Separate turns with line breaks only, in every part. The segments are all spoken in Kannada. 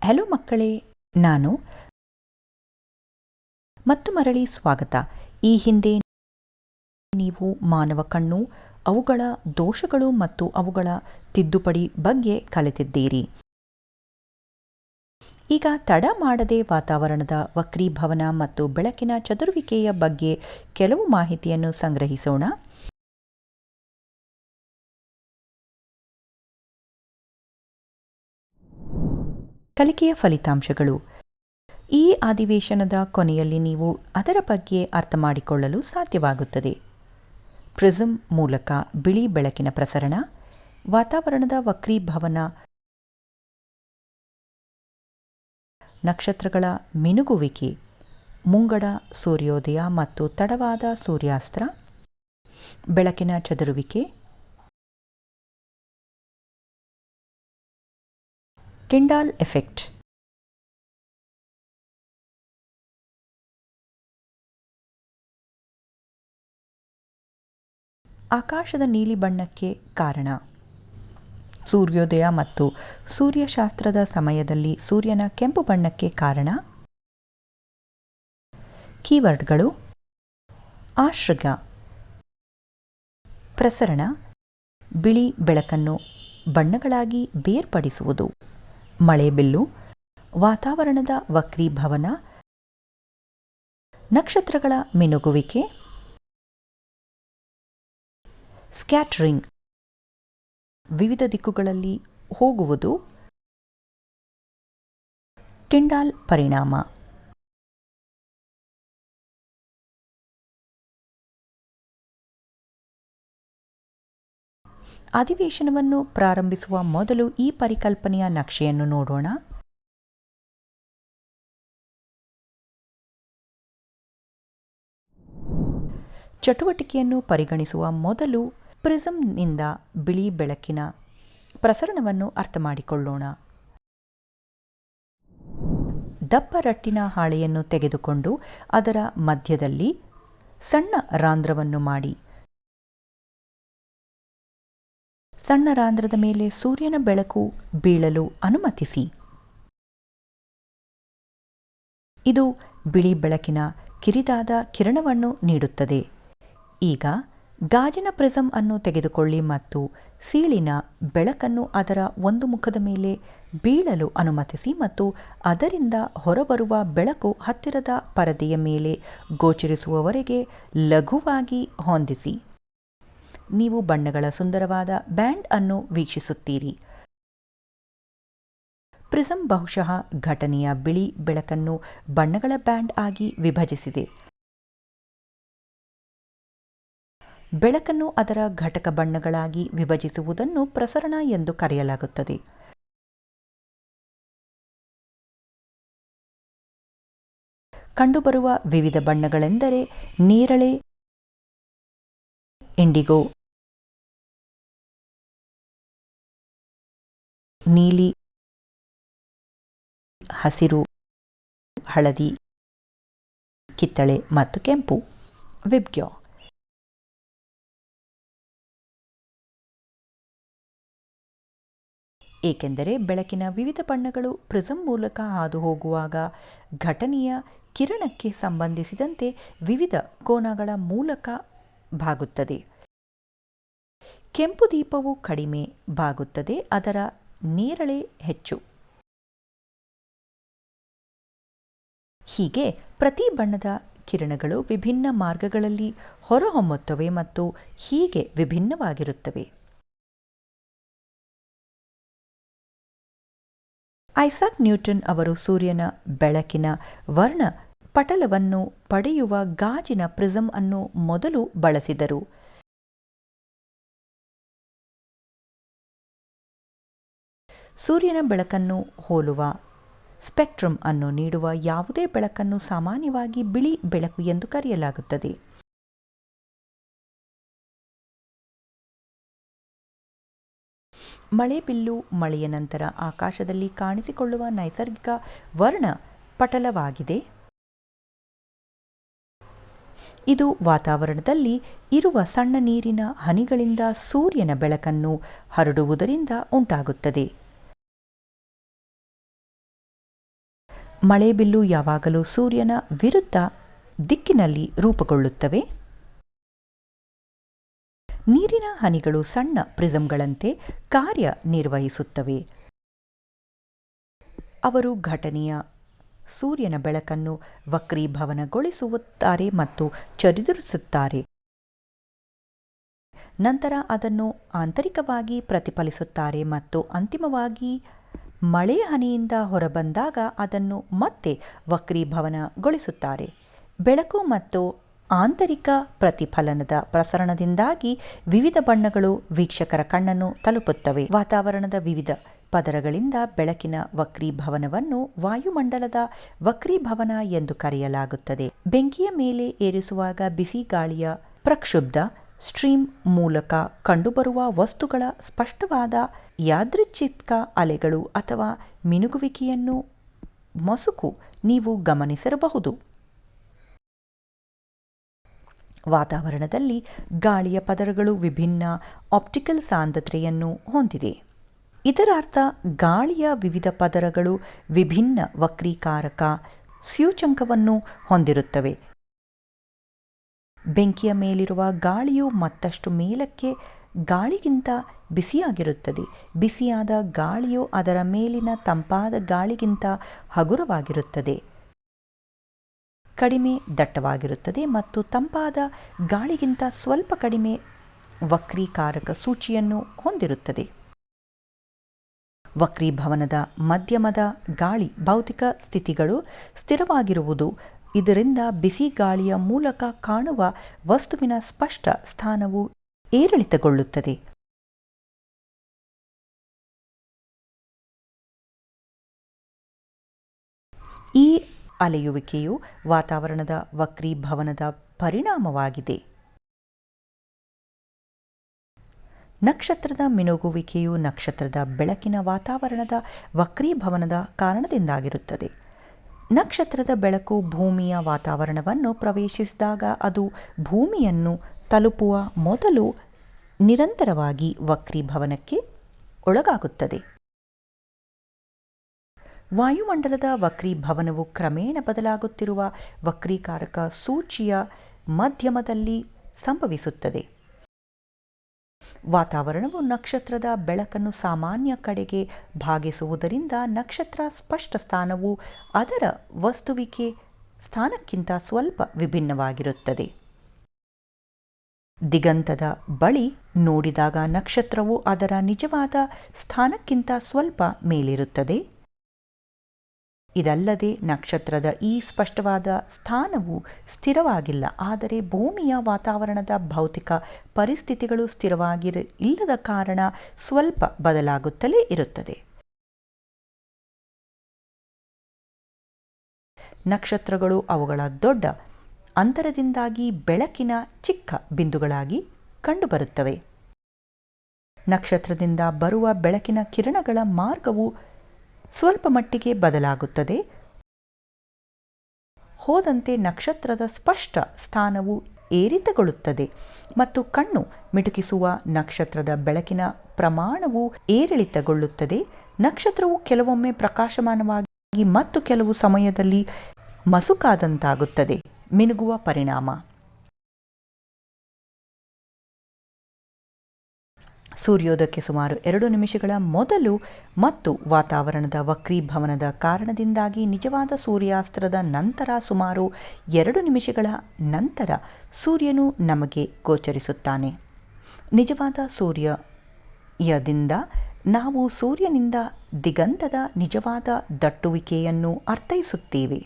ಹಲೋ ಮಕ್ಕಳೇ, ನಾನು ಮತ್ತು ಮರಳಿ ಸ್ವಾಗತ. ಈ ಹಿಂದೆ ನೀವು ಮಾನವ ಕಣ್ಣು, ಅವುಗಳ ದೋಷಗಳು ಮತ್ತು ಅವುಗಳ ತಿದ್ದುಪಡಿ ಬಗ್ಗೆ ಕಲಿತಿದ್ದೀರಿ. ಈಗ ತಡ ಮಾಡದೆ ವಾತಾವರಣದ ವಕ್ರೀಭವನ ಮತ್ತು ಬೆಳಕಿನ ಚದುರುವಿಕೆಯ ಬಗ್ಗೆ ಕೆಲವು ಮಾಹಿತಿಯನ್ನು ಸಂಗ್ರಹಿಸೋಣ. ಕಲಿಕೆಯ ಫಲಿತಾಂಶಗಳು. ಈ ಅಧಿವೇಶನದ ಕೊನೆಯಲ್ಲಿ ನೀವು ಅದರ ಬಗ್ಗೆ ಅರ್ಥ ಮಾಡಿಕೊಳ್ಳಲು ಸಾಧ್ಯವಾಗುತ್ತದೆ. ಪ್ರಿಸಮ್ ಮೂಲಕ ಬಿಳಿ ಬೆಳಕಿನ ಪ್ರಸರಣ, ವಾತಾವರಣದ ವಕ್ರೀಭವನ, ನಕ್ಷತ್ರಗಳ ಮಿನುಗುವಿಕೆ, ಮುಂಗಡ ಸೂರ್ಯೋದಯ ಮತ್ತು ತಡವಾದ ಸೂರ್ಯಾಸ್ತ, ಬೆಳಕಿನ ಚದುರುವಿಕೆ, ಟಿಂಡಾಲ್ ಎಫೆಕ್ಟ್. ಆಕಾಶದ ನೀಲಿ ಬಣ್ಣಕ್ಕೆ ಕಾರಣ. ಸೂರ್ಯೋದಯ ಮತ್ತು ಸೂರ್ಯಶಾಸ್ತ್ರದ ಸಮಯದಲ್ಲಿ ಸೂರ್ಯನ ಕೆಂಪು ಬಣ್ಣಕ್ಕೆ ಕಾರಣ. ಕೀವರ್ಡ್ಗಳು: ಆಶ್ರಯ, ಪ್ರಸರಣ, ಬಿಳಿ ಬೆಳಕನ್ನು ಬಣ್ಣಗಳಾಗಿ ಬೇರ್ಪಡಿಸುವುದು, ಮಳೆಬಿಲ್ಲು, ವಾತಾವರಣದ ವಕ್ರೀಭವನ, ನಕ್ಷತ್ರಗಳ ಮಿನುಗುವಿಕೆ, ಸ್ಕ್ಯಾಟರಿಂಗ್, ವಿವಿಧ ದಿಕ್ಕುಗಳಲ್ಲಿ ಹೋಗುವುದು, ಟಿಂಡಾಲ್ ಪರಿಣಾಮ. ಅಧಿವೇಶನವನ್ನು ಪ್ರಾರಂಭಿಸುವ ಮೊದಲು ಈ ಪರಿಕಲ್ಪನೆಯ ನಕ್ಷೆಯನ್ನು ನೋಡೋಣ. ಚಟುವಟಿಕೆಯನ್ನು ಪರಿಗಣಿಸುವ ಮೊದಲು ಪ್ರಿಸಮ್ನಿಂದ ಬಿಳಿ ಬೆಳಕಿನ ಪ್ರಸರಣವನ್ನು ಅರ್ಥಮಾಡಿಕೊಳ್ಳೋಣ. ದಪ್ಪ ರಟ್ಟಿನ ಹಾಳೆಯನ್ನು ತೆಗೆದುಕೊಂಡು ಅದರ ಮಧ್ಯದಲ್ಲಿ ಸಣ್ಣ ರಂಧ್ರವನ್ನು ಮಾಡಿ, ಸಣ್ಣ ರಂಧ್ರದ ಮೇಲೆ ಸೂರ್ಯನ ಬೆಳಕು ಬೀಳಲು ಅನುಮತಿಸಿ. ಇದು ಬಿಳಿ ಬೆಳಕಿನ ಕಿರಿದಾದ ಕಿರಣವನ್ನು ನೀಡುತ್ತದೆ. ಈಗ ಗಾಜಿನ ಪ್ರಿಸಮ್ ಅನ್ನು ತೆಗೆದುಕೊಳ್ಳಿ ಮತ್ತು ಸೀಳಿನ ಬೆಳಕನ್ನು ಅದರ ಒಂದು ಮುಖದ ಮೇಲೆ ಬೀಳಲು ಅನುಮತಿಸಿ ಮತ್ತು ಅದರಿಂದ ಹೊರಬರುವ ಬೆಳಕು ಹತ್ತಿರದ ಪರದೆಯ ಮೇಲೆ ಗೋಚರಿಸುವವರೆಗೆ ಲಘುವಾಗಿ ಹೊಂದಿಸಿ. ನೀವು ಬಣ್ಣಗಳ ಸುಂದರವಾದ ಬ್ಯಾಂಡ್ ಅನ್ನು ವೀಕ್ಷಿಸುತ್ತೀರಿ. ಪ್ರಿಸಮ್ ಬಹುಶಃ ಘಟನೆಯ ಬಿಳಿ ಬೆಳಕನ್ನು ಬಣ್ಣಗಳ ಬ್ಯಾಂಡ್ ಆಗಿ ವಿಭಜಿಸಿದೆ. ಬೆಳಕನ್ನು ಅದರ ಘಟಕ ಬಣ್ಣಗಳಾಗಿ ವಿಭಜಿಸುವುದನ್ನು ಪ್ರಸರಣ ಎಂದು ಕರೆಯಲಾಗುತ್ತದೆ. ಕಂಡುಬರುವ ವಿವಿಧ ಬಣ್ಣಗಳೆಂದರೆ ನೇರಳೆ, ಇಂಡಿಗೋ, ನೀಲಿ, ಹಸಿರು, ಹಳದಿ, ಕಿತ್ತಳೆ ಮತ್ತು ಕೆಂಪು. ವಿಬ್ಗ್ಯೋ. ಏಕೆಂದರೆ ಬೆಳಕಿನ ವಿವಿಧ ಬಣ್ಣಗಳು ಪ್ರಿಸಮ್ ಮೂಲಕ ಹಾದುಹೋಗುವಾಗ ಘಟನೆಯ ಕಿರಣಕ್ಕೆ ಸಂಬಂಧಿಸಿದಂತೆ ವಿವಿಧ ಕೋನಗಳ ಮೂಲಕ ಬಾಗುತ್ತದೆ. ಕೆಂಪು ದೀಪವು ಕಡಿಮೆ ಬಾಗುತ್ತದೆ, ಅದರ ನೇರಳೆ ಹೆಚ್ಚು. ಹೀಗೆ ಪ್ರತಿ ಬಣ್ಣದ ಕಿರಣಗಳು ವಿಭಿನ್ನ ಮಾರ್ಗಗಳಲ್ಲಿ ಹೊರಹೊಮ್ಮುತ್ತವೆ ಮತ್ತು ಹೀಗೆ ವಿಭಿನ್ನವಾಗಿರುತ್ತವೆ. ಐಸಾಕ್ ನ್ಯೂಟನ್ ಅವರು ಸೂರ್ಯನ ಬೆಳಕಿನ ವರ್ಣ ಪಟಲವನ್ನು ಪಡೆಯುವ ಗಾಜಿನ ಪ್ರಿಸಮ್ ಅನ್ನು ಮೊದಲು ಬಳಸಿದರು. ಸೂರ್ಯನ ಬೆಳಕನ್ನು ಹೋಲುವ ಸ್ಪೆಕ್ಟ್ರಮ್ ಅನ್ನು ನೀಡುವ ಯಾವುದೇ ಬೆಳಕನ್ನು ಸಾಮಾನ್ಯವಾಗಿ ಬಿಳಿ ಬೆಳಕು ಎಂದು ಕರೆಯಲಾಗುತ್ತದೆ. ಮಳೆಬಿಲ್ಲು ಮಳೆಯ ನಂತರ ಆಕಾಶದಲ್ಲಿ ಕಾಣಿಸಿಕೊಳ್ಳುವ ನೈಸರ್ಗಿಕ ವರ್ಣ ಪಟಲವಾಗಿದೆ. ಇದು ವಾತಾವರಣದಲ್ಲಿ ಇರುವ ಸಣ್ಣ ನೀರಿನ ಹನಿಗಳಿಂದ ಸೂರ್ಯನ ಬೆಳಕನ್ನು ಹರಡುವುದರಿಂದ ಉಂಟಾಗುತ್ತದೆ. ಮಳೆಬಿಲ್ಲು ಯಾವಾಗಲೂ ಸೂರ್ಯನ ವಿರುದ್ಧ ದಿಕ್ಕಿನಲ್ಲಿ ರೂಪುಗೊಳ್ಳುತ್ತವೆ. ನೀರಿನ ಹನಿಗಳು ಸಣ್ಣ ಪ್ರಿಸಂಗಳಂತೆ ಕಾರ್ಯನಿರ್ವಹಿಸುತ್ತವೆ. ಅವರು ಘಟನೆಯ ಸೂರ್ಯನ ಬೆಳಕನ್ನು ವಕ್ರೀಭವನಗೊಳಿಸುತ್ತಾರೆ ಮತ್ತು ಚದುರಿಸುತ್ತಾರೆ. ನಂತರ ಅದನ್ನು ಆಂತರಿಕವಾಗಿ ಪ್ರತಿಫಲಿಸುತ್ತಾರೆ ಮತ್ತು ಅಂತಿಮವಾಗಿ ಮಳೆಯ ಹನಿಯಿಂದ ಹೊರಬಂದಾಗ ಅದನ್ನು ಮತ್ತೆ ವಕ್ರೀಭವನಗೊಳಿಸುತ್ತಾರೆ. ಬೆಳಕು ಮತ್ತು ಆಂತರಿಕ ಪ್ರತಿಫಲನದ ಪ್ರಸರಣದಿಂದಾಗಿ ವಿವಿಧ ಬಣ್ಣಗಳು ವೀಕ್ಷಕರ ಕಣ್ಣನ್ನು ತಲುಪುತ್ತವೆ. ವಾತಾವರಣದ ವಿವಿಧ ಪದರಗಳಿಂದ ಬೆಳಕಿನ ವಕ್ರೀಭವನವನ್ನು ವಾಯುಮಂಡಲದ ವಕ್ರೀಭವನ ಎಂದು ಕರೆಯಲಾಗುತ್ತದೆ. ಬೆಂಕಿಯ ಮೇಲೆ ಏರಿಸುವಾಗ ಬಿಸಿ ಗಾಳಿಯ ಪ್ರಕ್ಷುಬ್ಧ ಸ್ಟ್ರೀಮ್ ಮೂಲಕ ಕಂಡುಬರುವ ವಸ್ತುಗಳ ಸ್ಪಷ್ಟವಾದ ಯಾದೃಚ್ಛಿಕ ಅಲೆಗಳು ಅಥವಾ ಮಿನುಗುವಿಕೆಯನ್ನು ಮಸುಕು ನೀವು ಗಮನಿಸಿರಬಹುದು. ವಾತಾವರಣದಲ್ಲಿ ಗಾಳಿಯ ಪದರಗಳು ವಿಭಿನ್ನ ಆಪ್ಟಿಕಲ್ ಸಾಂದ್ರತೆಯನ್ನು ಹೊಂದಿದೆ. ಇದರರ್ಥ ಗಾಳಿಯ ವಿವಿಧ ಪದರಗಳು ವಿಭಿನ್ನ ವಕ್ರೀಕಾರಕ ಸೂಚ್ಯಂಕವನ್ನು ಹೊಂದಿರುತ್ತವೆ. ಬೆಂಕಿಯ ಮೇಲಿರುವ ಗಾಳಿಯು ಮತ್ತಷ್ಟು ಮೇಲಕ್ಕೆ ಗಾಳಿಗಿಂತ ಬಿಸಿಯಾಗಿರುತ್ತದೆ. ಬಿಸಿಯಾದ ಗಾಳಿಯು ಅದರ ಮೇಲಿನ ತಂಪಾದ ಗಾಳಿಗಿಂತ ಹಗುರವಾಗಿರುತ್ತದೆ, ಕಡಿಮೆ ದಟ್ಟವಾಗಿರುತ್ತದೆ ಮತ್ತು ತಂಪಾದ ಗಾಳಿಗಿಂತ ಸ್ವಲ್ಪ ಕಡಿಮೆ ವಕ್ರೀಕಾರಕ ಸೂಚಿಯನ್ನು ಹೊಂದಿರುತ್ತದೆ. ವಕ್ರೀಭವನದ ಮಧ್ಯಮದ ಗಾಳಿ ಭೌತಿಕ ಸ್ಥಿತಿಗಳು ಸ್ಥಿರವಾಗಿರುವುದು. ಇದರಿಂದ ಬಿಸಿ ಗಾಳಿಯ ಮೂಲಕ ಕಾಣುವ ವಸ್ತುವಿನ ಸ್ಪಷ್ಟ ಸ್ಥಾನವು ಏರಿಳಿತಗೊಳ್ಳುತ್ತದೆ. ಈ ಅಲೆಯುವಿಕೆಯು ವಾತಾವರಣದ ವಕ್ರೀಭವನದ ಪರಿಣಾಮವಾಗಿದೆ. ನಕ್ಷತ್ರದ ಮಿನುಗುವಿಕೆಯು ನಕ್ಷತ್ರದ ಬೆಳಕಿನ ವಾತಾವರಣದ ವಕ್ರೀಭವನದ ಕಾರಣದಿಂದಾಗಿರುತ್ತದೆ. ನಕ್ಷತ್ರದ ಬೆಳಕು ಭೂಮಿಯ ವಾತಾವರಣವನ್ನು ಪ್ರವೇಶಿಸಿದಾಗ ಅದು ಭೂಮಿಯನ್ನು ತಲುಪುವ ಮೊದಲು ನಿರಂತರವಾಗಿ ವಕ್ರೀಭವನಕ್ಕೆ ಒಳಗಾಗುತ್ತದೆ. ವಾಯುಮಂಡಲದ ವಕ್ರೀಭವನವು ಕ್ರಮೇಣ ಬದಲಾಗುತ್ತಿರುವ ವಕ್ರೀಕಾರಕ ಸೂಚಿಯ ಮಧ್ಯಮದಲ್ಲಿ ಸಂಭವಿಸುತ್ತದೆ. ವಾತಾವರಣವು ನಕ್ಷತ್ರದ ಬೆಳಕನ್ನು ಸಾಮಾನ್ಯ ಕಡೆಗೆ ಭಾಗಿಸುವುದರಿಂದ ನಕ್ಷತ್ರ ಸ್ಪಷ್ಟ ಸ್ಥಾನವು ಅದರ ವಸ್ತುವಿಕೆ ಸ್ಥಾನಕ್ಕಿಂತ ಸ್ವಲ್ಪ ವಿಭಿನ್ನವಾಗಿರುತ್ತದೆ. ದಿಗಂತದ ಬಳಿ ನೋಡಿದಾಗ ನಕ್ಷತ್ರವು ಅದರ ನಿಜವಾದ ಸ್ಥಾನಕ್ಕಿಂತ ಸ್ವಲ್ಪ ಮೇಲಿರುತ್ತದೆ. ಇದಲ್ಲದೆ ನಕ್ಷತ್ರದ ಈ ಸ್ಪಷ್ಟವಾದ ಸ್ಥಾನವು ಸ್ಥಿರವಾಗಿಲ್ಲ, ಆದರೆ ಭೂಮಿಯ ವಾತಾವರಣದ ಭೌತಿಕ ಪರಿಸ್ಥಿತಿಗಳು ಸ್ಥಿರವಾಗಿಲ್ಲದ ಕಾರಣ ಸ್ವಲ್ಪ ಬದಲಾಗುತ್ತಲೇ ಇರುತ್ತದೆ. ನಕ್ಷತ್ರಗಳು ಅವುಗಳ ದೊಡ್ಡ ಅಂತರದಿಂದಾಗಿ ಬೆಳಕಿನ ಚಿಕ್ಕ ಬಿಂದುಗಳಾಗಿ ಕಂಡುಬರುತ್ತವೆ. ನಕ್ಷತ್ರದಿಂದ ಬರುವ ಬೆಳಕಿನ ಕಿರಣಗಳ ಮಾರ್ಗವು ಸ್ವಲ್ಪ ಮಟ್ಟಿಗೆ ಬದಲಾಗುತ್ತದೆ. ಹೋದಂತೆ ನಕ್ಷತ್ರದ ಸ್ಪಷ್ಟ ಸ್ಥಾನವು ಏರಿತಗೊಳ್ಳುತ್ತದೆ ಮತ್ತು ಕಣ್ಣು ಮಿಟುಕಿಸುವ ನಕ್ಷತ್ರದ ಬೆಳಕಿನ ಪ್ರಮಾಣವು ಏರಿಳಿತಗೊಳ್ಳುತ್ತದೆ. ನಕ್ಷತ್ರವು ಕೆಲವೊಮ್ಮೆ ಪ್ರಕಾಶಮಾನವಾಗಿ ಮತ್ತು ಕೆಲವು ಸಮಯದಲ್ಲಿ ಮಸುಕಾದಂತಾಗುತ್ತದೆ. ಮಿನುಗುವ ಪರಿಣಾಮ. ಸೂರ್ಯೋದಯಕ್ಕೆ ಸುಮಾರು 2 ನಿಮಿಷಗಳ ಮೊದಲು ಮತ್ತು ವಾತಾವರಣದ ವಕ್ರೀಭವನದ ಕಾರಣದಿಂದಾಗಿ ನಿಜವಾದ ಸೂರ್ಯಾಸ್ತದ ನಂತರ ಸುಮಾರು 2 ನಿಮಿಷಗಳ ನಂತರ ಸೂರ್ಯನು ನಮಗೆ ಗೋಚರಿಸುತ್ತಾನೆ. ನಿಜವಾದ ಸೂರ್ಯೋದಯದಿಂದ ನಾವು ಸೂರ್ಯನಿಂದ ದಿಗಂತದ ನಿಜವಾದ ದಟ್ಟುವಿಕೆಯನ್ನು ಅರ್ಥೈಸುತ್ತೇವೆ.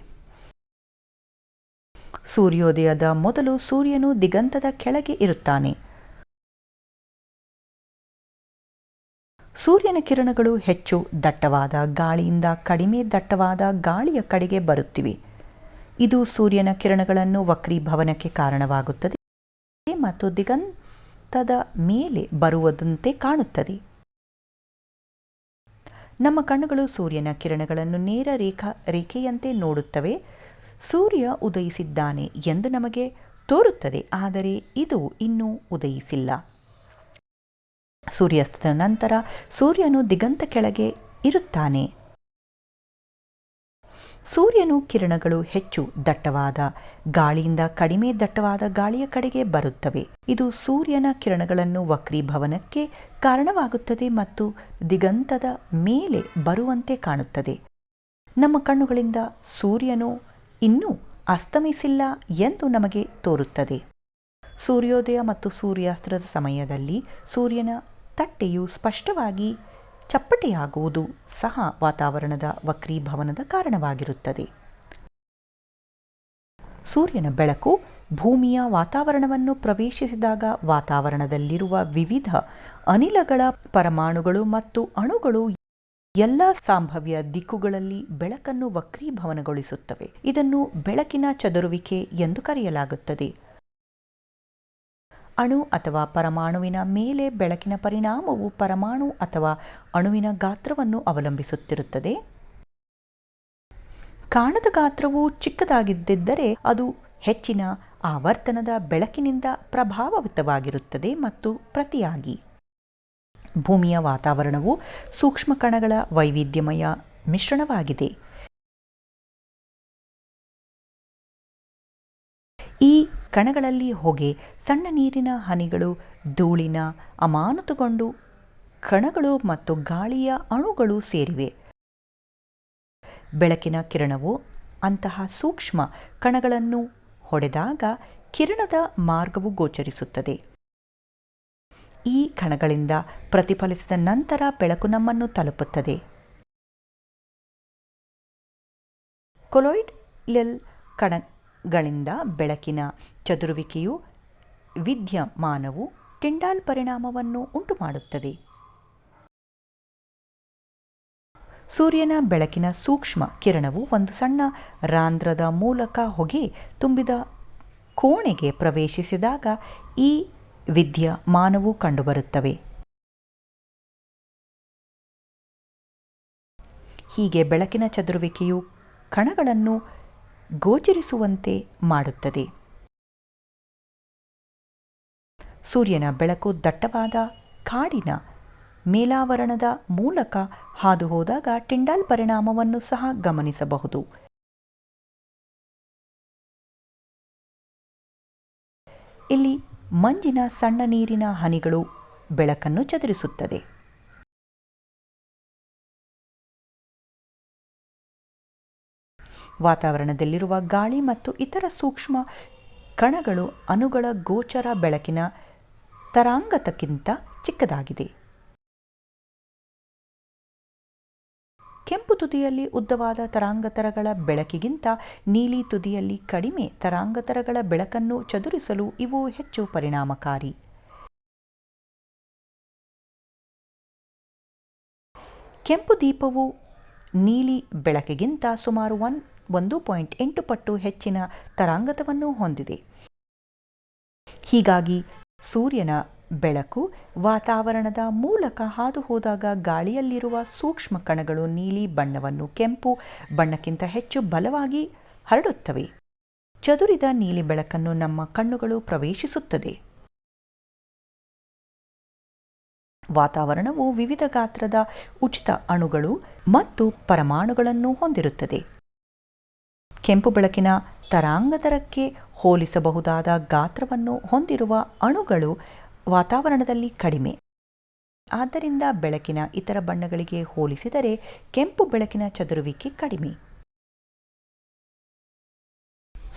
ಸೂರ್ಯೋದಯದ ಮೊದಲು ಸೂರ್ಯನು ದಿಗಂತದ ಕೆಳಗೆ ಇರುತ್ತಾನೆ. ಸೂರ್ಯನ ಕಿರಣಗಳು ಹೆಚ್ಚು ದಟ್ಟವಾದ ಗಾಳಿಯಿಂದ ಕಡಿಮೆ ದಟ್ಟವಾದ ಗಾಳಿಯ ಕಡೆಗೆ ಬರುತ್ತಿವೆ. ಇದು ಸೂರ್ಯನ ಕಿರಣಗಳನ್ನು ವಕ್ರೀಭವನಕ್ಕೆ ಕಾರಣವಾಗುತ್ತದೆ ಮತ್ತು ದಿಗಂತದ ಮೇಲೆ ಬರುವುದಂತೆ ಕಾಣುತ್ತದೆ. ನಮ್ಮ ಕಣ್ಣುಗಳು ಸೂರ್ಯನ ಕಿರಣಗಳನ್ನು ನೇರ ರೇಖೆಯಂತೆ ನೋಡುತ್ತವೆ. ಸೂರ್ಯ ಉದಯಿಸಿದ್ದಾನೆ ಎಂದು ನಮಗೆ ತೋರುತ್ತದೆ, ಆದರೆ ಇದು ಇನ್ನೂ ಉದಯಿಸಿಲ್ಲ. ಸೂರ್ಯಾಸ್ತದ ನಂತರ ಸೂರ್ಯನು ದಿಗಂತ ಕೆಳಗೆ ಇರುತ್ತಾನೆ. ಸೂರ್ಯನ ಕಿರಣಗಳು ಹೆಚ್ಚು ದಟ್ಟವಾದ ಗಾಳಿಯಿಂದ ಕಡಿಮೆ ದಟ್ಟವಾದ ಗಾಳಿಯ ಕಡೆಗೆ ಬರುತ್ತವೆ. ಇದು ಸೂರ್ಯನ ಕಿರಣಗಳನ್ನು ವಕ್ರೀಭವನಕ್ಕೆ ಕಾರಣವಾಗುತ್ತದೆ ಮತ್ತು ದಿಗಂತದ ಮೇಲೆ ಬರುವಂತೆ ಕಾಣುತ್ತದೆ. ನಮ್ಮ ಕಣ್ಣುಗಳಿಂದ ಸೂರ್ಯನು ಇನ್ನೂ ಅಸ್ತಮಿಸಿಲ್ಲ ಎಂದು ನಮಗೆ ತೋರುತ್ತದೆ. ಸೂರ್ಯೋದಯ ಮತ್ತು ಸೂರ್ಯಾಸ್ತದ ಸಮಯದಲ್ಲಿ ಸೂರ್ಯನ ತಟ್ಟೆಯು ಸ್ಪಷ್ಟವಾಗಿ ಚಪ್ಪಟೆಯಾಗುವುದು ಸಹ ವಾತಾವರಣದ ವಕ್ರೀಭವನದ ಕಾರಣವಾಗಿರುತ್ತದೆ. ಸೂರ್ಯನ ಬೆಳಕು ಭೂಮಿಯ ವಾತಾವರಣವನ್ನು ಪ್ರವೇಶಿಸಿದಾಗ ವಾತಾವರಣದಲ್ಲಿರುವ ವಿವಿಧ ಅನಿಲಗಳ ಪರಮಾಣುಗಳು ಮತ್ತು ಅಣುಗಳು ಎಲ್ಲ ಸಂಭಾವ್ಯ ದಿಕ್ಕುಗಳಲ್ಲಿ ಬೆಳಕನ್ನು ವಕ್ರೀಭವನಗೊಳಿಸುತ್ತವೆ. ಇದನ್ನು ಬೆಳಕಿನ ಚದುರುವಿಕೆ ಎಂದು ಕರೆಯಲಾಗುತ್ತದೆ. ಅಣು ಅಥವಾ ಪರಮಾಣುವಿನ ಮೇಲೆ ಬೆಳಕಿನ ಪರಿಣಾಮವು ಪರಮಾಣು ಅಥವಾ ಅಣುವಿನ ಗಾತ್ರವನ್ನು ಅವಲಂಬಿಸುತ್ತಿರುತ್ತದೆ. ಕಾಣದ ಗಾತ್ರವು ಚಿಕ್ಕದಾಗಿದ್ದರೆ ಅದು ಹೆಚ್ಚಿನ ಆವರ್ತನದ ಬೆಳಕಿನಿಂದ ಪ್ರಭಾವಿತವಾಗಿರುತ್ತದೆ ಮತ್ತು ಪ್ರತಿಯಾಗಿ ಭೂಮಿಯ ವಾತಾವರಣವು ಸೂಕ್ಷ್ಮ ಕಣಗಳ ವೈವಿಧ್ಯಮಯ ಮಿಶ್ರಣವಾಗಿದೆ. ಈ ಕಣಗಳಲ್ಲಿ ಹೊಗೆ, ಸಣ್ಣ ನೀರಿನ ಹನಿಗಳು, ಧೂಳಿನ ಅಮಾನತುಗೊಂಡ ಕಣಗಳು ಮತ್ತು ಗಾಳಿಯ ಅಣುಗಳು ಸೇರಿವೆ. ಬೆಳಕಿನ ಕಿರಣವು ಅಂತಹ ಸೂಕ್ಷ್ಮ ಕಣಗಳನ್ನು ಹೊಡೆದಾಗ ಕಿರಣದ ಮಾರ್ಗವು ಗೋಚರಿಸುತ್ತದೆ. ಈ ಕಣಗಳಿಂದ ಪ್ರತಿಫಲಿಸಿದ ನಂತರ ಬೆಳಕು ನಮ್ಮನ್ನು ತಲುಪುತ್ತದೆ. ಕೊಲೊಯ್ಡಲ್ ಕಣಗಳಿಂದ ಬೆಳಕಿನ ಚದುರುವಿಕೆಯು ವಿದ್ಯಮಾನವು ಟಿಂಡಾಲ್ ಪರಿಣಾಮವನ್ನು ಉಂಟುಮಾಡುತ್ತದೆ. ಸೂರ್ಯನ ಬೆಳಕಿನ ಸೂಕ್ಷ್ಮ ಕಿರಣವು ಒಂದು ಸಣ್ಣ ರಂಧ್ರದ ಮೂಲಕ ಹೊಗೆ ತುಂಬಿದ ಕೋಣೆಗೆ ಪ್ರವೇಶಿಸಿದಾಗ ಈ ವಿದ್ಯಮಾನವು ಕಂಡುಬರುತ್ತವೆ. ಹೀಗೆ ಬೆಳಕಿನ ಚದುರುವಿಕೆಯು ಕಣಗಳನ್ನು ಗೋಚರಿಸುವಂತೆ ಮಾಡುತ್ತದೆ. ಸೂರ್ಯನ ಬೆಳಕು ದಟ್ಟವಾದ ಕಾಡಿನ ಮೇಲಾವರಣದ ಮೂಲಕ ಹಾದುಹೋದಾಗ ಟಿಂಡಾಲ್ ಪರಿಣಾಮವನ್ನು ಸಹ ಗಮನಿಸಬಹುದು. ಇಲ್ಲಿ ಮಂಜಿನ ಸಣ್ಣ ನೀರಿನ ಹನಿಗಳು ಬೆಳಕನ್ನು ಚದುರಿಸುತ್ತದೆ. ವಾತಾವರಣದಲ್ಲಿರುವ ಗಾಳಿ ಮತ್ತು ಇತರ ಸೂಕ್ಷ್ಮ ಕಣಗಳು ಅಣುಗಳ ಗೋಚರ ಬೆಳಕಿನ ತರಂಗಾಂತರಕ್ಕಿಂತ ಚಿಕ್ಕದಾಗಿದೆ. ಕೆಂಪು ತುದಿಯಲ್ಲಿ ಉದ್ದವಾದ ತರಂಗಾಂತರಗಳ ಬೆಳಕಿಗಿಂತ ನೀಲಿ ತುದಿಯಲ್ಲಿ ಕಡಿಮೆ ತರಂಗಾಂತರಗಳ ಬೆಳಕನ್ನು ಚದುರಿಸಲು ಇವು ಹೆಚ್ಚು ಪರಿಣಾಮಕಾರಿ. ಕೆಂಪು ದೀಪವು ನೀಲಿ ಬೆಳಕಿಗಿಂತ ಸುಮಾರು 1.8 ಪಟ್ಟು ಹೆಚ್ಚಿನ ತರಂಗಾಂತರವನ್ನು ಹೊಂದಿದೆ. ಹೀಗಾಗಿ ಸೂರ್ಯನ ಬೆಳಕು ವಾತಾವರಣದ ಮೂಲಕ ಹಾದುಹೋದಾಗ ಗಾಳಿಯಲ್ಲಿರುವ ಸೂಕ್ಷ್ಮ ಕಣಗಳು ನೀಲಿ ಬಣ್ಣವನ್ನು ಕೆಂಪು ಬಣ್ಣಕ್ಕಿಂತ ಹೆಚ್ಚು ಬಲವಾಗಿ ಹರಡುತ್ತವೆ. ಚದುರಿದ ನೀಲಿ ಬೆಳಕನ್ನು ನಮ್ಮ ಕಣ್ಣುಗಳು ಪ್ರವೇಶಿಸುತ್ತದೆ. ವಾತಾವರಣವು ವಿವಿಧ ಗಾತ್ರದ ಉಚಿತ ಅಣುಗಳು ಮತ್ತು ಪರಮಾಣುಗಳನ್ನು ಹೊಂದಿರುತ್ತದೆ. ಕೆಂಪು ಬೆಳಕಿನ ತರಂಗಾಂತರಕ್ಕೆ ಹೋಲಿಸಬಹುದಾದ ಗಾತ್ರವನ್ನು ಹೊಂದಿರುವ ಅಣುಗಳು ವಾತಾವರಣದಲ್ಲಿ ಕಡಿಮೆ. ಆದ್ದರಿಂದ ಬೆಳಕಿನ ಇತರ ಬಣ್ಣಗಳಿಗೆ ಹೋಲಿಸಿದರೆ ಕೆಂಪು ಬೆಳಕಿನ ಚದುರುವಿಕೆ ಕಡಿಮೆ.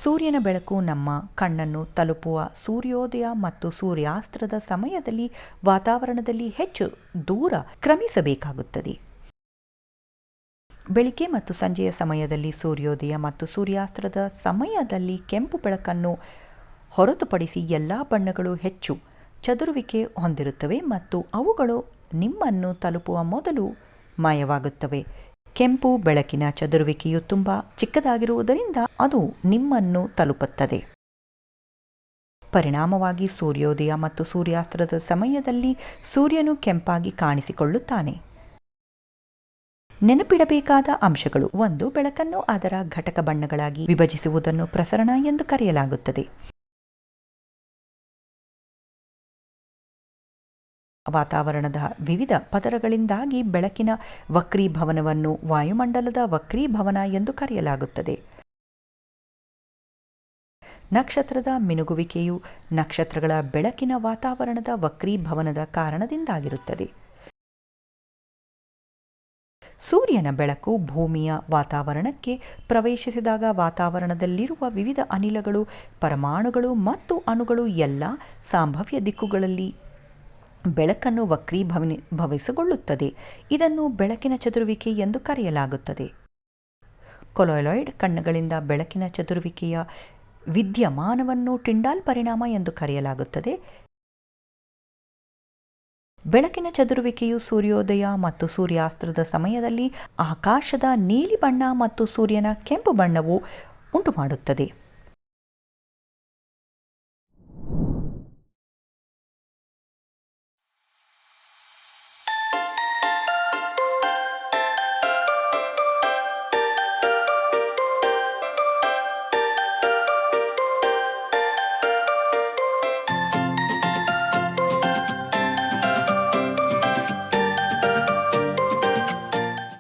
ಸೂರ್ಯನ ಬೆಳಕು ನಮ್ಮ ಕಣ್ಣನ್ನು ತಲುಪುವ ಸೂರ್ಯೋದಯ ಮತ್ತು ಸೂರ್ಯಾಸ್ತದ ಸಮಯದಲ್ಲಿ ವಾತಾವರಣದಲ್ಲಿ ಹೆಚ್ಚು ದೂರ ಕ್ರಮಿಸಬೇಕಾಗುತ್ತದೆ. ಬೆಳಿಗ್ಗೆ ಮತ್ತು ಸಂಜೆಯ ಸಮಯದಲ್ಲಿ ಸೂರ್ಯೋದಯ ಮತ್ತು ಸೂರ್ಯಾಸ್ತದ ಸಮಯದಲ್ಲಿ ಕೆಂಪು ಬೆಳಕನ್ನು ಹೊರತುಪಡಿಸಿ ಎಲ್ಲ ಬಣ್ಣಗಳು ಹೆಚ್ಚು ಚದುರುವಿಕೆ ಹೊಂದಿರುತ್ತವೆ ಮತ್ತು ಅವುಗಳು ನಿಮ್ಮನ್ನು ತಲುಪುವ ಮೊದಲು ಮಾಯವಾಗುತ್ತವೆ. ಕೆಂಪು ಬೆಳಕಿನ ಚದುರುವಿಕೆಯು ತುಂಬ ಚಿಕ್ಕದಾಗಿರುವುದರಿಂದ ಅದು ನಿಮ್ಮನ್ನು ತಲುಪುತ್ತದೆ. ಪರಿಣಾಮವಾಗಿ ಸೂರ್ಯೋದಯ ಮತ್ತು ಸೂರ್ಯಾಸ್ತದ ಸಮಯದಲ್ಲಿ ಸೂರ್ಯನು ಕೆಂಪಾಗಿ ಕಾಣಿಸಿಕೊಳ್ಳುತ್ತಾನೆ. ನೆನಪಿಡಬೇಕಾದ ಅಂಶಗಳು: 1. ಬೆಳಕನ್ನು ಅದರ ಘಟಕ ಬಣ್ಣಗಳಾಗಿ ವಿಭಜಿಸುವುದನ್ನು ಪ್ರಸರಣ ಎಂದು ಕರೆಯಲಾಗುತ್ತದೆ. ವಾತಾವರಣದ ವಿವಿಧ ಪದರಗಳಿಂದಾಗಿ ಬೆಳಕಿನ ವಕ್ರೀಭವನವನ್ನು ವಾಯುಮಂಡಲದ ವಕ್ರೀಭವನ ಎಂದು ಕರೆಯಲಾಗುತ್ತದೆ. ನಕ್ಷತ್ರದ ಮಿನುಗುವಿಕೆಯು ನಕ್ಷತ್ರಗಳ ಬೆಳಕಿನ ವಾತಾವರಣದ ವಕ್ರೀಭವನದ ಕಾರಣದಿಂದಾಗಿರುತ್ತದೆ. ಸೂರ್ಯನ ಬೆಳಕು ಭೂಮಿಯ ವಾತಾವರಣಕ್ಕೆ ಪ್ರವೇಶಿಸಿದಾಗ ವಾತಾವರಣದಲ್ಲಿರುವ ವಿವಿಧ ಅನಿಲಗಳು, ಪರಮಾಣುಗಳು ಮತ್ತು ಅಣುಗಳು ಎಲ್ಲ ಸಂಭಾವ್ಯ ದಿಕ್ಕುಗಳಲ್ಲಿ ಬೆಳಕನ್ನು ವಕ್ರೀಭವಿಸಗೊಳ್ಳುತ್ತದೆ. ಇದನ್ನು ಬೆಳಕಿನ ಚದುರುವಿಕೆ ಎಂದು ಕರೆಯಲಾಗುತ್ತದೆ. ಕೊಲೊಯ್ಡ್ ಕಣ್ಣುಗಳಿಂದ ಬೆಳಕಿನ ಚದುರುವಿಕೆಯ ವಿದ್ಯಮಾನವನ್ನು ಟಿಂಡಾಲ್ ಪರಿಣಾಮ ಎಂದು ಕರೆಯಲಾಗುತ್ತದೆ. ಬೆಳಕಿನ ಚದುರುವಿಕೆಯು ಸೂರ್ಯೋದಯ ಮತ್ತು ಸೂರ್ಯಾಸ್ತದ ಸಮಯದಲ್ಲಿ ಆಕಾಶದ ನೀಲಿ ಬಣ್ಣ ಮತ್ತು ಸೂರ್ಯನ ಕೆಂಪು ಬಣ್ಣವು ಉಂಟುಮಾಡುತ್ತದೆ.